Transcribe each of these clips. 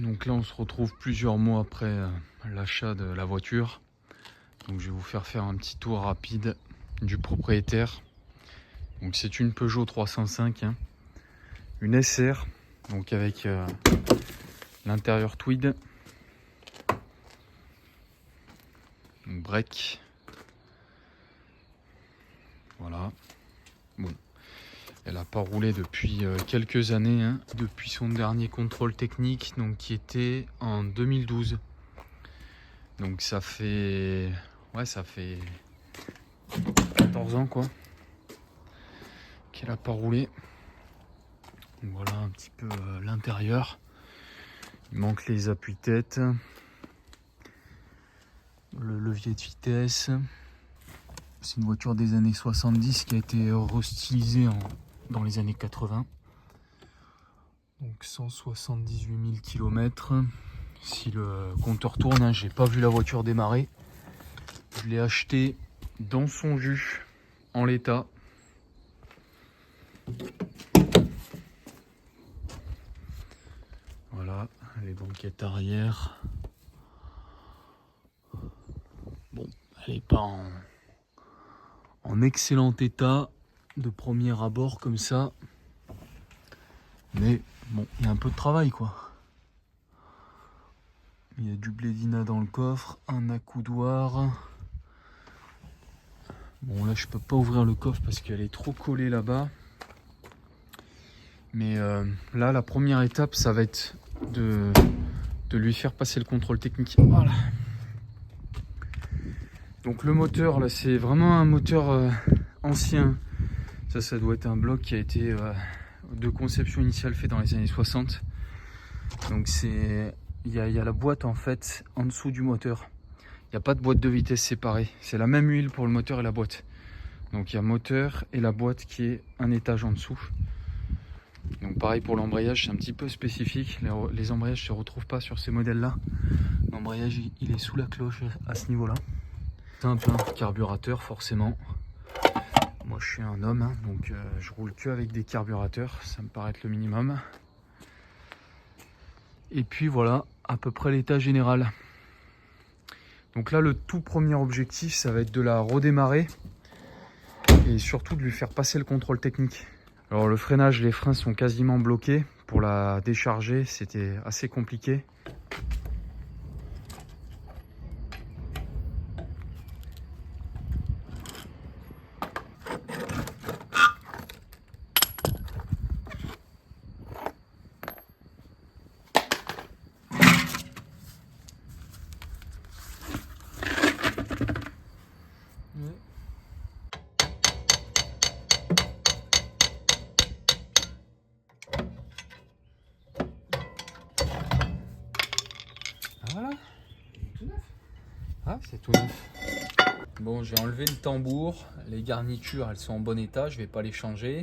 Donc là on se retrouve plusieurs mois après l'achat de la voiture. Donc je vais vous faire un petit tour rapide du propriétaire. Donc c'est une Peugeot 305, hein, une SR, donc avec l'intérieur tweed, donc break. Voilà. Bon, elle n'a pas roulé depuis quelques années, hein, depuis son dernier contrôle technique, donc qui était en 2012. Donc ça fait 14 ans quoi qu'elle n'a pas roulé. Donc voilà un petit peu l'intérieur. Il manque les appuis-têtes, le levier de vitesse. C'est une voiture des années 70 qui a été restylisée dans les années 80. Donc 178 000 km. Si le compteur tourne, hein, j'ai pas vu la voiture démarrer. Je l'ai acheté dans son jus, en l'état. Voilà, les banquettes arrière. Bon, elle n'est pas en excellent état de premier abord comme ça. Mais bon, il y a un peu de travail quoi. Il y a du blédina dans le coffre, un accoudoir. Bon là je peux pas ouvrir le coffre parce qu'elle est trop collée là-bas. Mais là la première étape ça va être de lui faire passer le contrôle technique. Voilà. Donc le moteur là c'est vraiment un moteur ancien. Ça doit être un bloc qui a été de conception initiale fait dans les années 60. Donc il y a la boîte en fait en dessous du moteur. Il n'y a pas de boîte de vitesse séparée. C'est la même huile pour le moteur et la boîte. Donc il y a moteur et la boîte qui est un étage en dessous. Donc pareil pour l'embrayage, c'est un petit peu spécifique. Les embrayages ne se retrouvent pas sur ces modèles-là. L'embrayage il est sous la cloche à ce niveau-là. Simple, hein, carburateur forcément. Moi je suis un homme, hein, donc je roule que avec des carburateurs. Ça me paraît être le minimum. Et puis voilà, à peu près l'état général. Donc là, le tout premier objectif, ça va être de la redémarrer et surtout de lui faire passer le contrôle technique. Alors le freinage, les freins sont quasiment bloqués. Pour la décharger, c'était assez compliqué. Voilà. Tout neuf. Ah, c'est tout neuf. Bon, j'ai enlevé le tambour. Les garnitures, elles sont en bon état. Je vais pas les changer.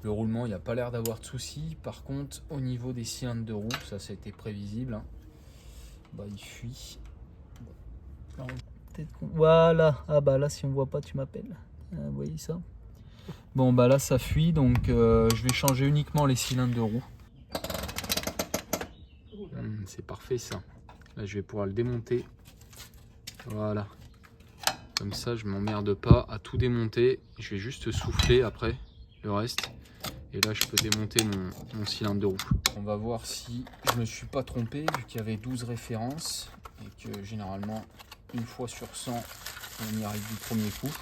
Le roulement, il n'y a pas l'air d'avoir de soucis. Par contre, au niveau des cylindres de roue, ça a été prévisible, hein. Bah, il fuit. Bon. Voilà. Ah bah là, si on voit pas, tu m'appelles. Vous voyez ça? Bon, bah là, ça fuit. Donc, je vais changer uniquement les cylindres de roue. C'est parfait, ça. Là, je vais pouvoir le démonter. Voilà. Comme ça, je m'emmerde pas à tout démonter. Je vais juste souffler après le reste. Et là, je peux démonter mon cylindre de roue. On va voir si je me suis pas trompé, vu qu'il y avait 12 références. Et que généralement, une fois sur 100, on y arrive du premier coup.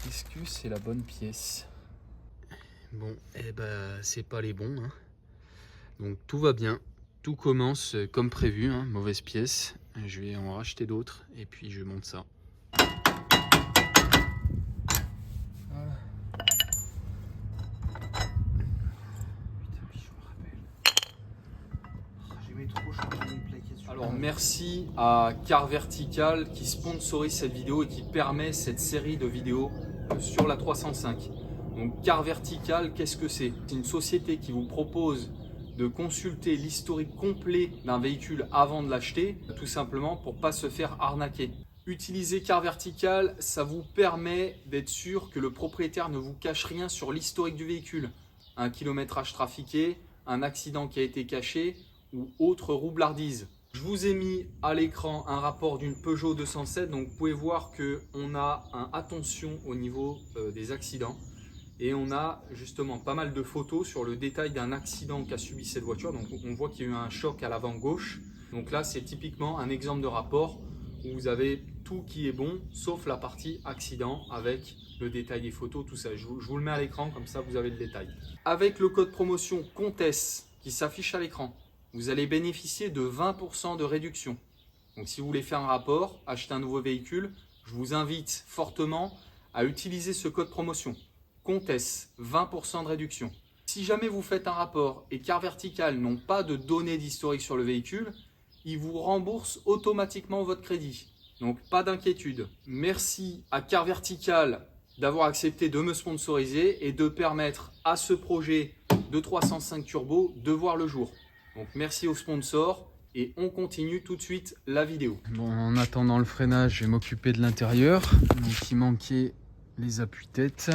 Est-ce que c'est la bonne pièce? Bon, eh ben, c'est pas les bons, hein. Donc tout va bien. Tout commence comme prévu, hein. Mauvaise pièce. Je vais en racheter d'autres et puis je monte ça. Voilà. Alors merci à Car Vertical qui sponsorise cette vidéo et qui permet cette série de vidéos sur la 305. Donc Car Vertical, qu'est-ce que c'est? C'est une société qui vous propose de consulter l'historique complet d'un véhicule avant de l'acheter, tout simplement pour ne pas se faire arnaquer. Utiliser Car Vertical, ça vous permet d'être sûr que le propriétaire ne vous cache rien sur l'historique du véhicule. Un kilométrage trafiqué, un accident qui a été caché ou autre roublardise. Je vous ai mis à l'écran un rapport d'une Peugeot 207, donc vous pouvez voir qu'on a un attention au niveau des accidents. Et on a justement pas mal de photos sur le détail d'un accident qu'a subi cette voiture. Donc on voit qu'il y a eu un choc à l'avant gauche. Donc là c'est typiquement un exemple de rapport où vous avez tout qui est bon sauf la partie accident avec le détail des photos, tout ça. Je vous le mets à l'écran, comme ça vous avez le détail. Avec le code promotion Comtesse qui s'affiche à l'écran, vous allez bénéficier de 20% de réduction. Donc si vous voulez faire un rapport, acheter un nouveau véhicule, je vous invite fortement à utiliser ce code promotion. Comtesse, 20% de réduction. Si jamais vous faites un rapport et Car Vertical n'ont pas de données d'historique sur le véhicule, ils vous remboursent automatiquement votre crédit. Donc pas d'inquiétude. Merci à Car Vertical d'avoir accepté de me sponsoriser et de permettre à ce projet de 305 Turbo de voir le jour. Donc merci aux sponsors et on continue tout de suite la vidéo. Bon, en attendant le freinage, je vais m'occuper de l'intérieur. Donc il manquait les appuis-têtes.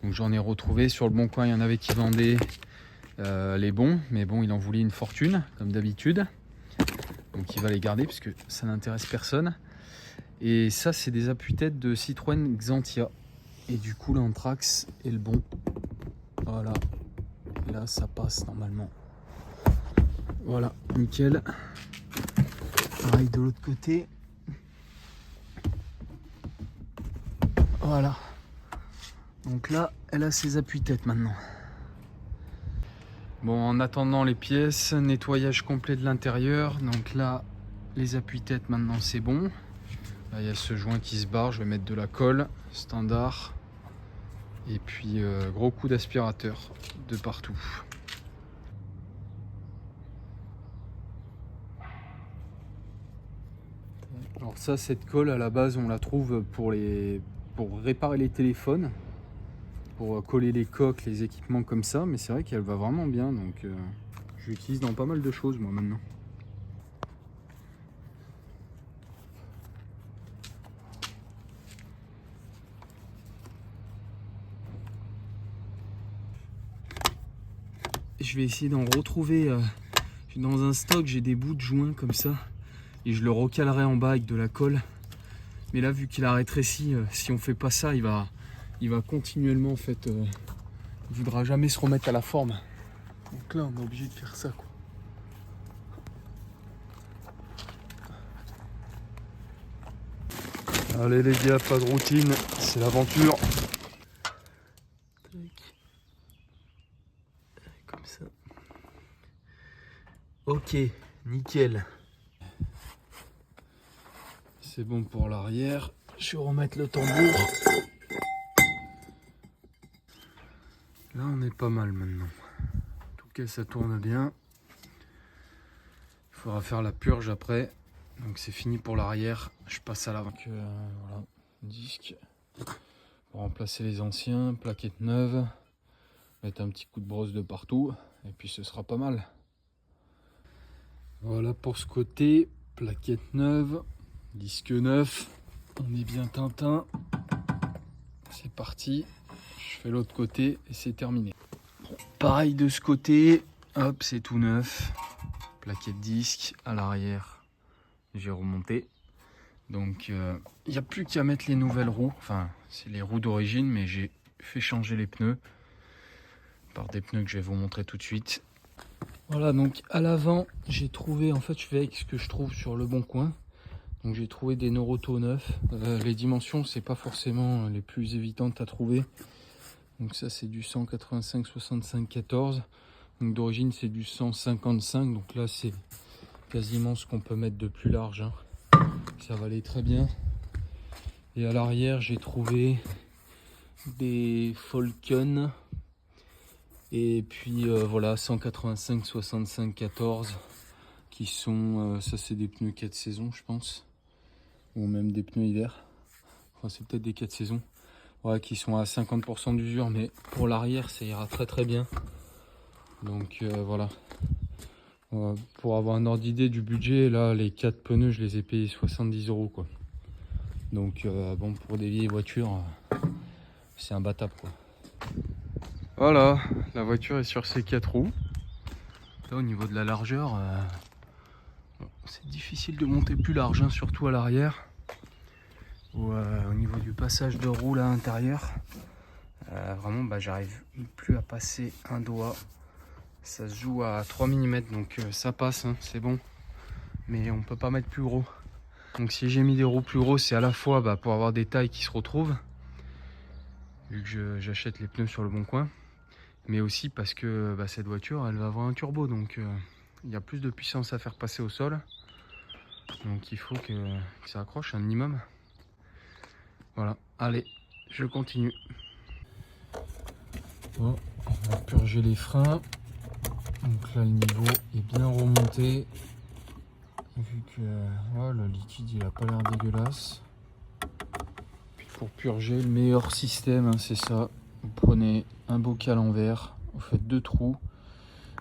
Donc j'en ai retrouvé sur le Bon Coin, il y en avait qui vendaient les bons, mais bon, il en voulait une fortune comme d'habitude. Donc il va les garder parce que ça n'intéresse personne. Et ça, c'est des appuis-têtes de Citroën Xantia. Et du coup, l'Anthrax est le bon. Voilà. Et là, ça passe normalement. Voilà, nickel. Pareil de l'autre côté. Voilà. Donc là, elle a ses appuis-têtes maintenant. Bon, en attendant les pièces, nettoyage complet de l'intérieur. Donc là, les appuis-têtes maintenant, c'est bon. Là, il y a ce joint qui se barre. Je vais mettre de la colle standard. Et puis, gros coup d'aspirateur de partout. Alors ça, cette colle, à la base, on la trouve pour réparer les téléphones. Pour coller les coques, les équipements comme ça, mais c'est vrai qu'elle va vraiment bien, donc je l'utilise dans pas mal de choses moi maintenant. Je vais essayer d'en retrouver dans un stock, j'ai des bouts de joints comme ça, et je le recalerai en bas avec de la colle. Mais là, vu qu'il a rétréci, si on fait pas ça, il va continuellement en fait, il voudra jamais se remettre à la forme. Donc là, on est obligé de faire ça, quoi. Allez les gars, pas de routine, c'est l'aventure. Comme ça. Ok, nickel. C'est bon pour l'arrière. Je vais remettre le tambour. Là, on est pas mal maintenant. En tout cas, ça tourne bien. Il faudra faire la purge après. Donc, c'est fini pour l'arrière. Je passe à l'avant. Voilà, disque. Pour remplacer les anciens, plaquettes neuves. Mettre un petit coup de brosse de partout. Et puis, ce sera pas mal. Voilà pour ce côté. Plaquettes neuves. Disque neuf. On est bien Tintin. C'est parti. Je fais l'autre côté et c'est terminé. Bon, pareil de ce côté. Hop, c'est tout neuf. Plaquette disque à l'arrière. J'ai remonté. Donc, il n'y a plus qu'à mettre les nouvelles roues. Enfin, c'est les roues d'origine, mais j'ai fait changer les pneus. Par des pneus que je vais vous montrer tout de suite. Voilà, donc à l'avant, j'ai trouvé, en fait, je fais avec ce que je trouve sur le Bon Coin. Donc j'ai trouvé des Noroto neufs. Les dimensions, c'est pas forcément les plus évidentes à trouver. Donc ça, c'est du 185 65 14. Donc d'origine, c'est du 155. Donc là, c'est quasiment ce qu'on peut mettre de plus large, hein. Ça va aller très bien. Et à l'arrière, j'ai trouvé des Falcon. Et puis voilà, 185 65 14. Qui sont, ça c'est des pneus 4 saisons, je pense. Ou même des pneus hiver. Enfin, c'est peut-être des 4 saisons. Ouais, qui sont à 50% d'usure, mais pour l'arrière, ça ira très très bien. Donc voilà. Pour avoir un ordre d'idée du budget, là, les 4 pneus, je les ai payés 70 €, quoi. Donc bon, pour des vieilles voitures, c'est imbattable, quoi. Voilà, la voiture est sur ses 4 roues. Là au niveau de la largeur, c'est difficile de monter plus large, hein, surtout à l'arrière. Ou au niveau du passage de roue là à l'intérieur. Vraiment j'arrive plus à passer un doigt. Ça se joue à 3 mm donc ça passe, hein, c'est bon. Mais on peut pas mettre plus gros. Donc si j'ai mis des roues plus gros, c'est à la fois pour avoir des tailles qui se retrouvent, vu que j'achète les pneus sur le bon coin, mais aussi parce que cette voiture elle va avoir un turbo, donc il y a plus de puissance à faire passer au sol. Donc il faut que ça accroche un minimum. Voilà, allez, je continue. Bon, on va purger les freins. Donc là le niveau est bien remonté. Vu que le liquide il a pas l'air dégueulasse. Puis pour purger, le meilleur système, hein, c'est ça. Vous prenez un bocal en verre, vous faites 2 trous,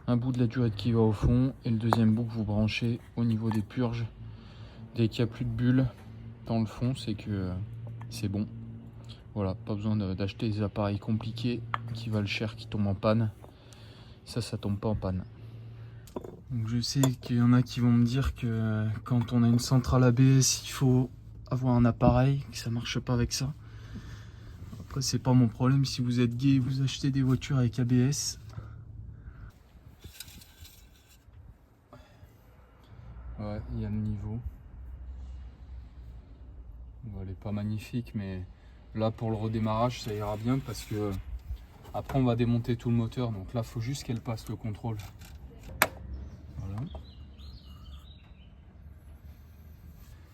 un bout de la durette qui va au fond et le deuxième bout que vous branchez au niveau des purges. Dès qu'il n'y a plus de bulles dans le fond, c'est que c'est bon. Voilà, pas besoin d'acheter des appareils compliqués qui valent cher, qui tombent en panne. Ça tombe pas en panne. Donc je sais qu'il y en a qui vont me dire que quand on a une centrale ABS, il faut avoir un appareil, que ça marche pas avec ça. Après c'est pas mon problème, si vous êtes gay, vous achetez des voitures avec ABS. Ouais, il y a le niveau. Bon, elle est pas magnifique, mais là pour le redémarrage ça ira bien parce que après on va démonter tout le moteur, donc là il faut juste qu'elle passe le contrôle. Voilà.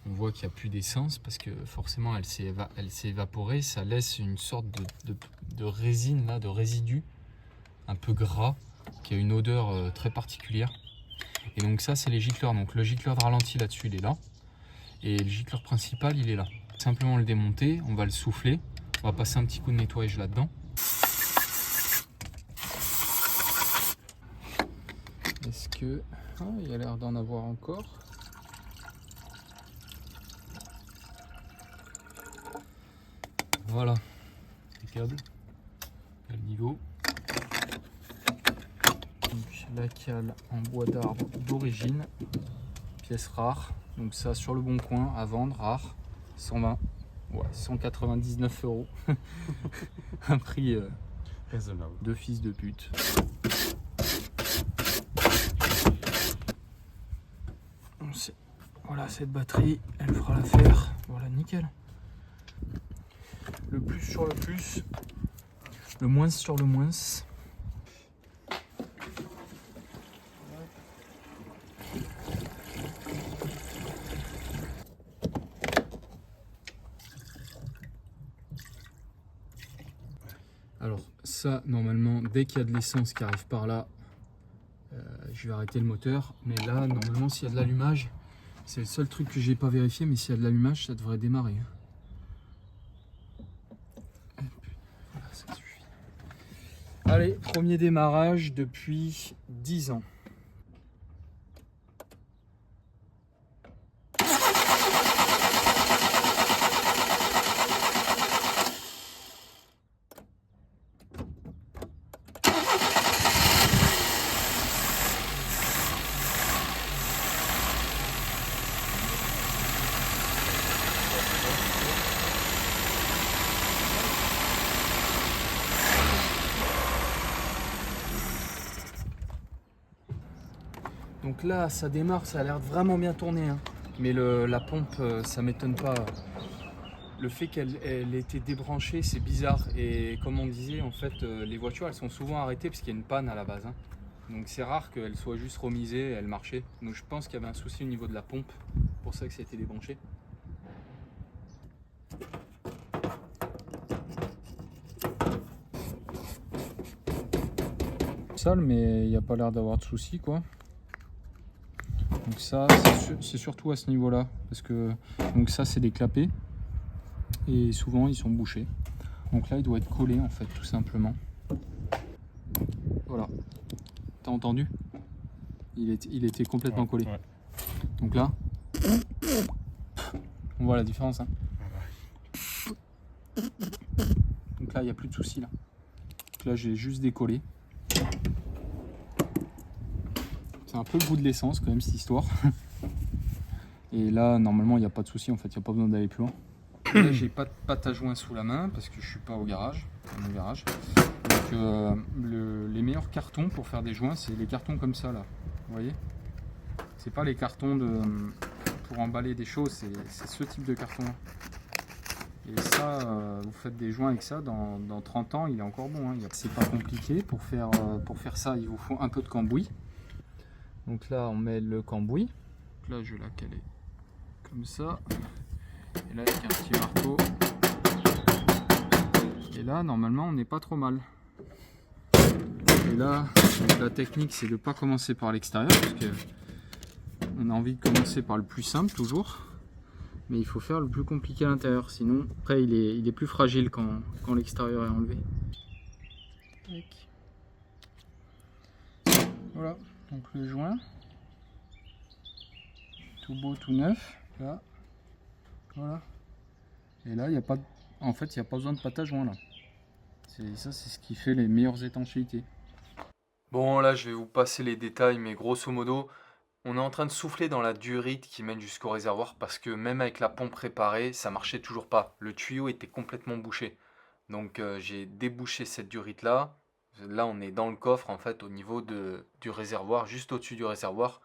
On voit qu'il n'y a plus d'essence parce que forcément elle s'est évaporée, ça laisse une sorte de résine là, de résidu un peu gras qui a une odeur très particulière. Et donc ça c'est les gicleurs, donc le gicleur de ralenti là-dessus il est là et le gicleur principal il est là. Simplement le démonter, on va le souffler, on va passer un petit coup de nettoyage là-dedans. Est-ce que... Ah, il y a l'air d'en avoir encore. Voilà, impeccable. Le niveau. Donc la cale en bois d'arbre d'origine, pièce rare. Donc ça sur le bon coin à vendre, rare, 120, ouais, 199 €. Un prix raisonnable. De fils de pute. Voilà, cette batterie, elle fera l'affaire. Voilà, nickel. Le plus sur le plus, le moins sur le moins. Alors ça, normalement, dès qu'il y a de l'essence qui arrive par là, je vais arrêter le moteur. Mais là, normalement, s'il y a de l'allumage, c'est le seul truc que j'ai pas vérifié, mais s'il y a de l'allumage, ça devrait démarrer. Voilà, ça suffit. Allez, premier démarrage depuis 10 ans. Donc là, ça démarre, ça a l'air de vraiment bien tourner, hein. Mais la pompe, ça m'étonne pas. Le fait qu'elle ait été débranchée, c'est bizarre. Et comme on disait, en fait, les voitures, elles sont souvent arrêtées parce qu'il y a une panne à la base, hein. Donc c'est rare qu'elle soit juste remisée, elle marchait. Donc je pense qu'il y avait un souci au niveau de la pompe, pour ça que ça a été débranché. Sale, mais il n'y a pas l'air d'avoir de souci, quoi. Donc ça, c'est surtout à ce niveau-là, parce que donc ça c'est des clapets et souvent ils sont bouchés. Donc là il doit être collé en fait, tout simplement. Voilà. T'as entendu? Il était complètement collé. Ouais. Donc là, on voit la différence, hein. Donc là il n'y a plus de souci là. Donc là j'ai juste décollé. C'est un peu le goût de l'essence quand même cette histoire. Et là normalement il n'y a pas de souci, en fait il n'y a pas besoin d'aller plus loin. Là j'ai pas de pâte à joint sous la main parce que je suis pas au garage, dans mon garage. Donc les meilleurs cartons pour faire des joints, c'est les cartons comme ça là, vous voyez. C'est pas les cartons pour emballer des choses, c'est ce type de carton là. Et ça, vous faites des joints avec ça, dans 30 ans il est encore bon, hein. C'est pas compliqué, pour faire ça il vous faut un peu de cambouis. Donc là on met le cambouis, là je vais la caler comme ça, et là avec un petit marteau, et là normalement on n'est pas trop mal. Et là la technique c'est de ne pas commencer par l'extérieur, parce que on a envie de commencer par le plus simple toujours, mais il faut faire le plus compliqué à l'intérieur, sinon après il est plus fragile quand l'extérieur est enlevé. Voilà, donc le joint, tout beau, tout neuf, là, voilà. Et là, il n'y a pas, en fait, il n'y a pas besoin de pâte à joint là. Ça, c'est ce qui fait les meilleures étanchéités. Bon, là, je vais vous passer les détails, mais grosso modo, on est en train de souffler dans la durite qui mène jusqu'au réservoir parce que même avec la pompe réparée, ça marchait toujours pas. Le tuyau était complètement bouché. Donc, j'ai débouché cette durite là. Là, on est dans le coffre en fait, au niveau du réservoir, juste au-dessus du réservoir.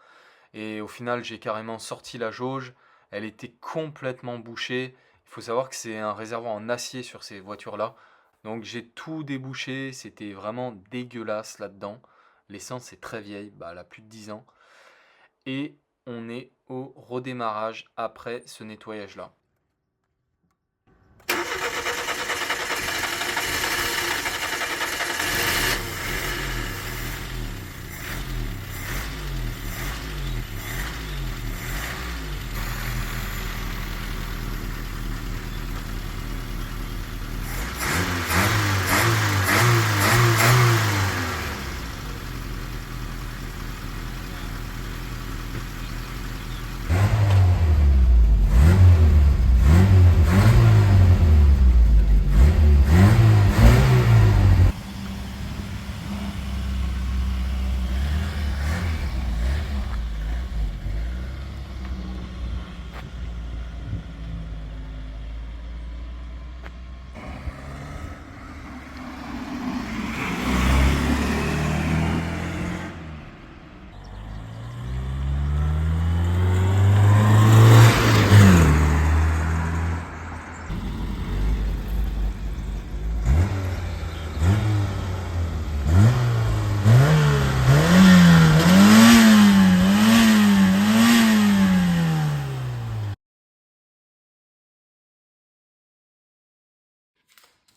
Et au final, j'ai carrément sorti la jauge. Elle était complètement bouchée. Il faut savoir que c'est un réservoir en acier sur ces voitures-là. Donc j'ai tout débouché. C'était vraiment dégueulasse là-dedans. L'essence est très vieille. Bah, elle a plus de 10 ans. Et on est au redémarrage après ce nettoyage-là.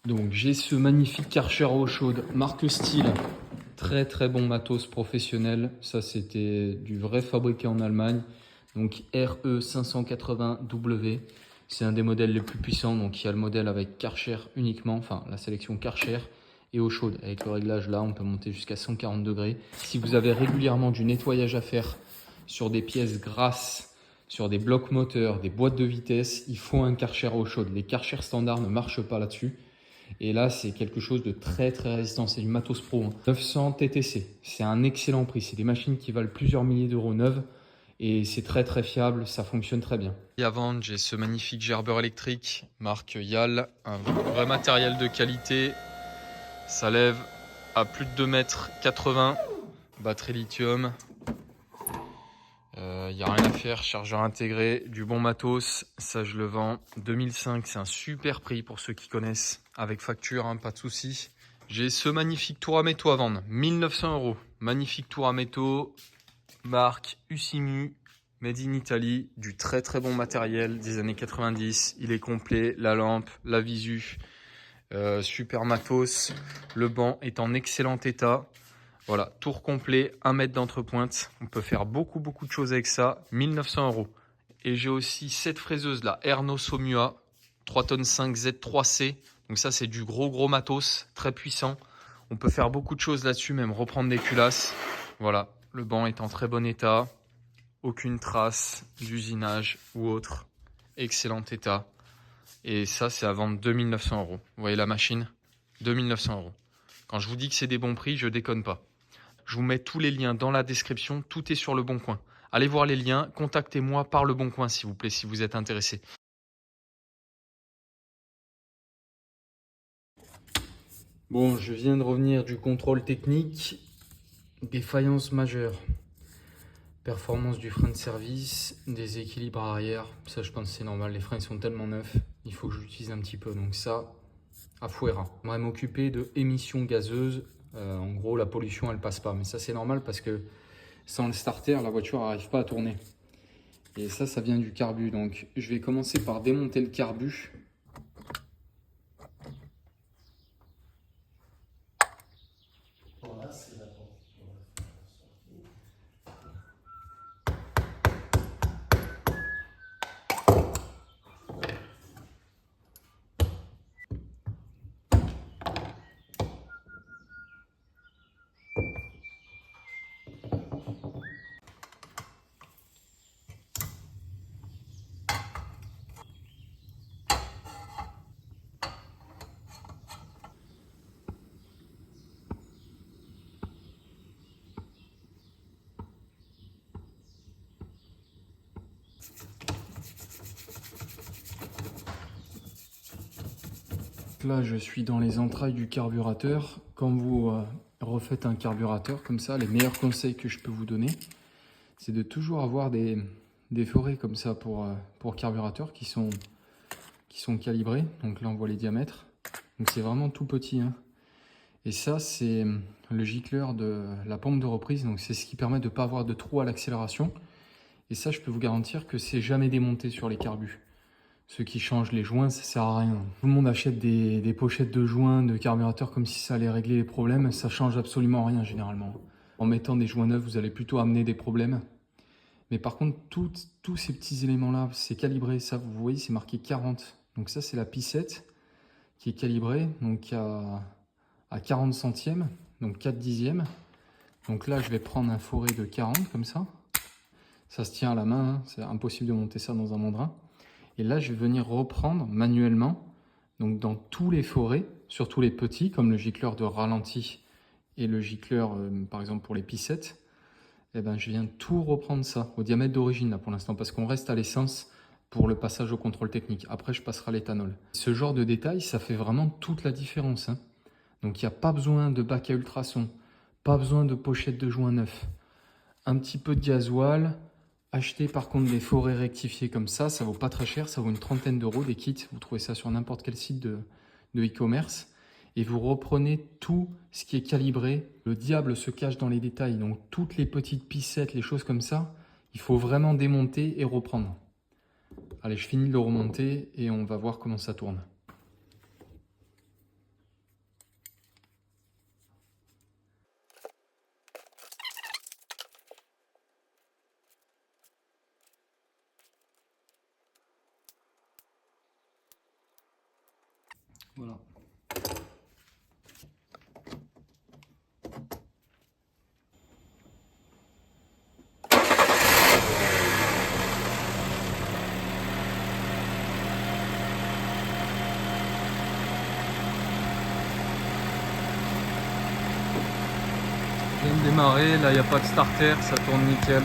Donc j'ai ce magnifique Karcher eau chaude, marque Stihl, très très bon matos professionnel. Ça c'était du vrai fabriqué en Allemagne, donc RE580W. C'est un des modèles les plus puissants, donc il y a le modèle avec Karcher uniquement, enfin la sélection Karcher et eau chaude. Avec le réglage là, on peut monter jusqu'à 140 degrés. Si vous avez régulièrement du nettoyage à faire sur des pièces grasses, sur des blocs moteurs, des boîtes de vitesse, il faut un Karcher eau chaude. Les Karcher standards ne marchent pas là-dessus. Et là, c'est quelque chose de très très résistant. C'est du matos pro. 900 TTC. C'est un excellent prix. C'est des machines qui valent plusieurs milliers d'euros neuves. Et c'est très très fiable. Ça fonctionne très bien. Et à vendre, j'ai ce magnifique gerbeur électrique, marque Yal. Un vrai matériel de qualité. Ça lève à plus de 2,80 m. Batterie lithium. Il n'y a rien à faire, chargeur intégré, du bon matos, ça je le vends. 2005, c'est un super prix pour ceux qui connaissent, avec facture, hein, pas de souci. J'ai ce magnifique tour à métaux à vendre, 1900 €. Magnifique tour à métaux, marque Usimu, made in Italy, du très très bon matériel des années 90. Il est complet, la lampe, la visu, super matos. Le banc est en excellent état. Voilà, tour complet, 1 mètre d'entrepointe. On peut faire beaucoup de choses avec ça. 1900 €. Et j'ai aussi cette fraiseuse là, Erno Somua, 3 tonnes 5 Z3C. Donc ça, c'est du gros matos, très puissant. On peut faire beaucoup de choses là-dessus, même reprendre des culasses. Voilà, le banc est en très bon état. Aucune trace d'usinage ou autre. Excellent état. Et ça, c'est à vendre 2900 €. Vous voyez la machine ? 2900 €. Quand je vous dis que c'est des bons prix, je déconne pas. Je vous mets tous les liens dans la description. Tout est sur Le Bon Coin. Allez voir les liens. Contactez-moi par Le Bon Coin, s'il vous plaît, si vous êtes intéressé. Bon, je viens de revenir du contrôle technique. Défaillance majeure. Performance du frein de service, déséquilibre arrière. Ça, je pense que c'est normal. Les freins ils sont tellement neufs. Il faut que j'utilise un petit peu. Donc ça, à Fouera. On va m'occuper de émissions gazeuses. En gros, la pollution, elle passe pas. Mais ça, c'est normal parce que sans le starter, la voiture n'arrive pas à tourner. Et ça vient du carbu. Donc, je vais commencer par démonter le carbu. Là, je suis dans les entrailles du carburateur. Quand vous refaites un carburateur comme ça, les meilleurs conseils que je peux vous donner, c'est de toujours avoir des forêts comme ça pour carburateur qui sont calibrés. Donc là, on voit les diamètres. Donc c'est vraiment tout petit, hein. Et ça, c'est le gicleur de la pompe de reprise. Donc c'est ce qui permet de ne pas avoir de trou à l'accélération. Et ça, je peux vous garantir que c'est jamais démonté sur les carbus. Ceux qui changent les joints, ça sert à rien. Tout le monde achète des pochettes de joints, de carburateur comme si ça allait régler les problèmes. Ça change absolument rien généralement. En mettant des joints neufs, vous allez plutôt amener des problèmes. Mais par contre, tous ces petits éléments-là, c'est calibré. Ça, vous voyez, c'est marqué 40. Donc ça, c'est la pissette qui est calibrée donc à 40 centièmes, donc 4 dixièmes. Donc là, je vais prendre un forêt de 40 comme ça. Ça se tient à la main, hein. C'est impossible de monter ça dans un mandrin. Et là, je vais venir reprendre manuellement, donc dans tous les forêts, surtout les petits, comme le gicleur de ralenti et le gicleur, par exemple, pour les pissettes. Eh ben, je viens tout reprendre ça, au diamètre d'origine, là, pour l'instant, parce qu'on reste à l'essence pour le passage au contrôle technique. Après, je passerai à l'éthanol. Ce genre de détail, ça fait vraiment toute la différence, hein. Donc, il n'y a pas besoin de bac à ultrasons, pas besoin de pochette de joint neuf. Un petit peu de gasoil. Acheter par contre des forêts rectifiées comme ça vaut pas très cher, ça vaut une trentaine d'euros des kits. Vous trouvez ça sur n'importe quel site de e-commerce. Et vous reprenez tout ce qui est calibré. Le diable se cache dans les détails. Donc toutes les petites pissettes, les choses comme ça, il faut vraiment démonter et reprendre. Allez, je finis de le remonter et on va voir comment ça tourne. Voilà. Je viens de démarrer, là il n'y a pas de starter, ça tourne nickel.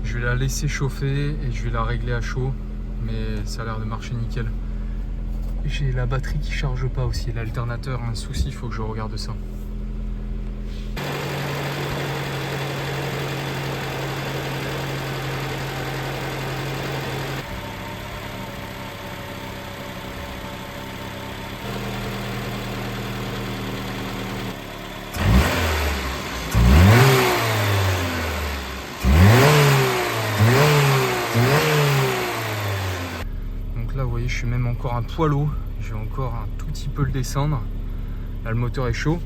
Je vais la laisser chauffer et je vais la régler à chaud, mais ça a l'air de marcher nickel. J'ai la batterie qui charge pas aussi, l'alternateur a un souci, il faut que je regarde ça. Là vous voyez je suis même encore un poil haut, je vais encore un tout petit peu le descendre. Là le moteur est chaud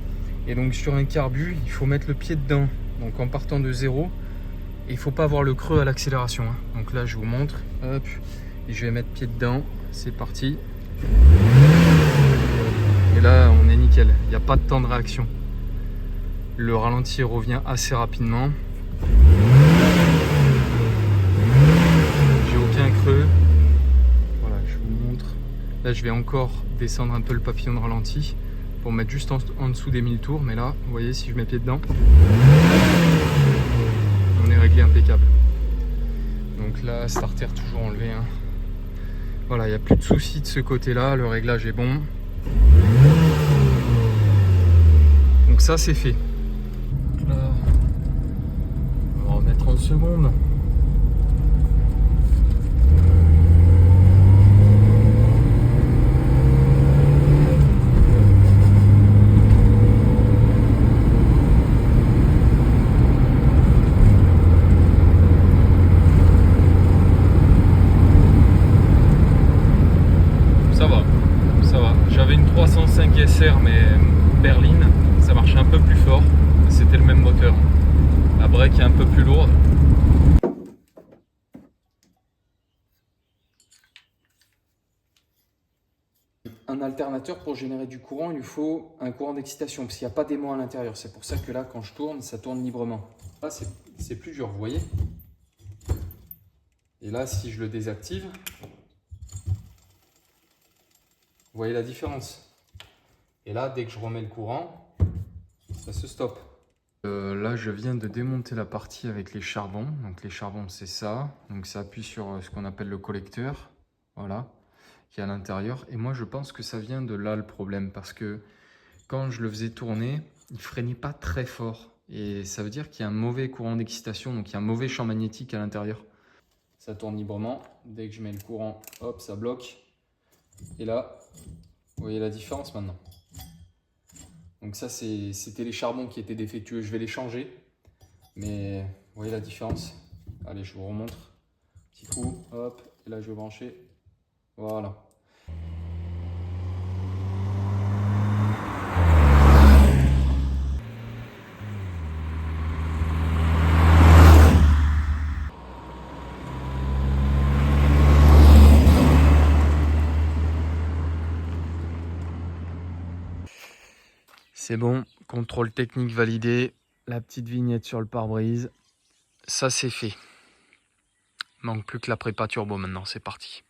et donc sur un carbu il faut mettre le pied dedans, donc en partant de zéro, et il faut pas avoir le creux à l'accélération, hein. Donc là je vous montre, hop, et je vais mettre pied dedans, c'est parti. Et là on est nickel, il n'y a pas de temps de réaction. Le ralenti revient assez rapidement. J'ai aucun creux. Là Là je vais encore descendre un peu le papillon de ralenti pour mettre juste en dessous des 1000 tours, mais là vous voyez, si je mets pied dedans, on est réglé impeccable. Donc là starter toujours enlevé, hein. Voilà, il n'y a plus de soucis de ce côté là, le réglage est bon. Donc ça c'est fait. Donc là, on va remettre en seconde. Ça va. J'avais une 305 SR mais berline, ça marchait un peu plus fort, c'était le même moteur. La break est un peu plus lourde. Un alternateur, pour générer du courant, il lui faut un courant d'excitation parce qu'il n'y a pas d'aimant à l'intérieur. C'est pour ça que là, quand je tourne, ça tourne librement. Là, c'est plus dur, vous voyez. Et là, si je le désactive, vous voyez la différence. Et là, dès que je remets le courant, ça se stoppe. Là, je viens de démonter la partie avec les charbons. Donc les charbons, c'est ça. Donc ça appuie sur ce qu'on appelle le collecteur. Voilà, qui est à l'intérieur. Et moi, je pense que ça vient de là le problème. Parce que quand je le faisais tourner, il freinait pas très fort. Et ça veut dire qu'il y a un mauvais courant d'excitation. Donc il y a un mauvais champ magnétique à l'intérieur. Ça tourne librement. Dès que je mets le courant, hop, ça bloque. Et là, vous voyez la différence maintenant. Donc ça, c'était les charbons qui étaient défectueux. Je vais les changer. Mais vous voyez la différence. Allez, je vous remontre. Petit coup, hop. Et là, je vais brancher. Voilà. C'est bon, contrôle technique validé, la petite vignette sur le pare-brise, ça c'est fait. Manque plus que la prépa turbo maintenant, c'est parti.